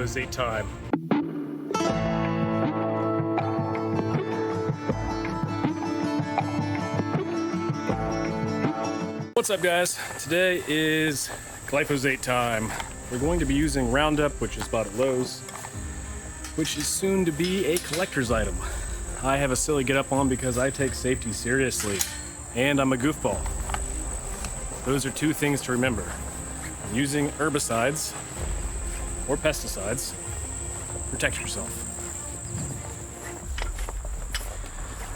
glyphosate time. What's up, guys? Today is glyphosate time. We're going to be using Roundup, which is bought at Lowe's, which is soon to be a collector's item. I have a silly get up on because I take safety seriously, and I'm a goofball. Those are two things to remember. Using herbicides or pesticides, protect yourself.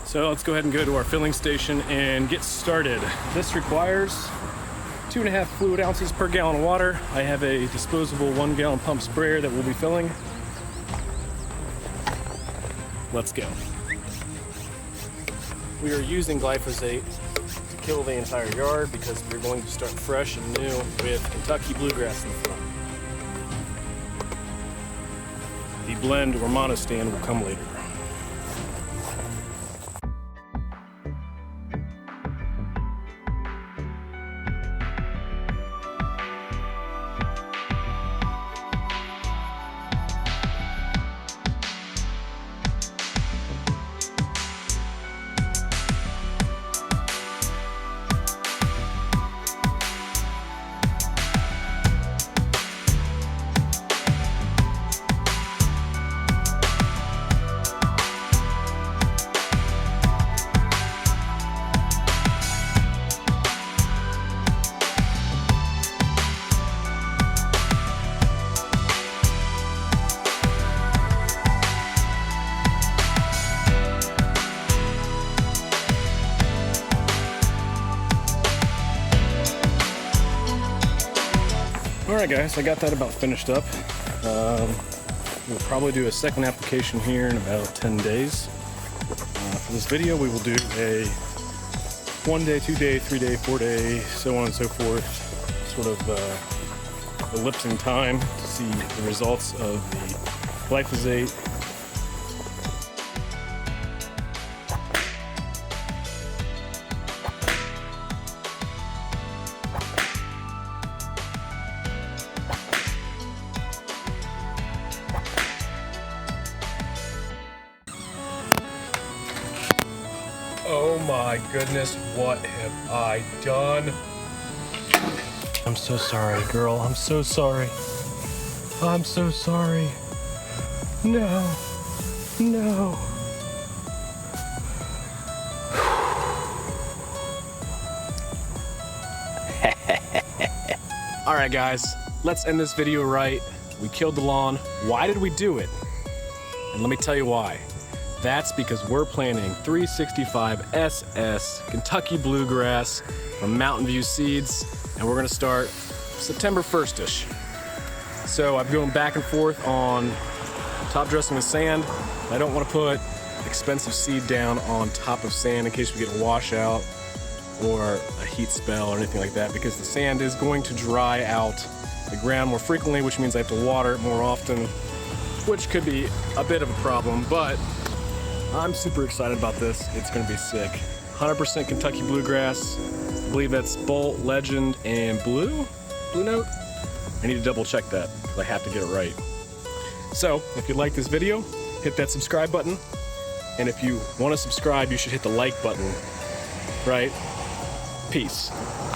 So let's go ahead and go to our filling station and get started. This requires 2.5 fluid ounces per gallon of water. I have a disposable 1 gallon pump sprayer that we'll be filling. Let's go. We are using glyphosate to kill the entire yard because we're going to start fresh and new with Kentucky bluegrass in the front. The blend or monostand will come later. Alright guys, I got that about finished up. We'll probably do a second application here in about 10 days. For this video we will do a 1 day, 2 day, 3 day, 4 day, so on and so forth, sort of ellipsing time to see the results of the glyphosate. Oh my goodness, what have I done? I'm so sorry, girl. I'm so sorry. I'm so sorry. No. No. Alright guys, let's end this video right. We killed the lawn. Why did we do it? And let me tell you why. That's because we're planting 365 SS Kentucky bluegrass from Mountain View Seeds, and we're gonna start September 1st-ish. So I'm going back and forth on top dressing with sand. I don't want to put expensive seed down on top of sand in case we get a washout or a heat spell or anything like that, because the sand is going to dry out the ground more frequently, which means I have to water it more often, which could be a bit of a problem, but I'm super excited about this. It's gonna be sick. 100% Kentucky bluegrass. I believe that's Bolt, Legend, and Blue Note. I need to double check that because I have to get it right. So if you like this video, hit that subscribe button. And if you want to subscribe, you should hit the like button, right? Peace.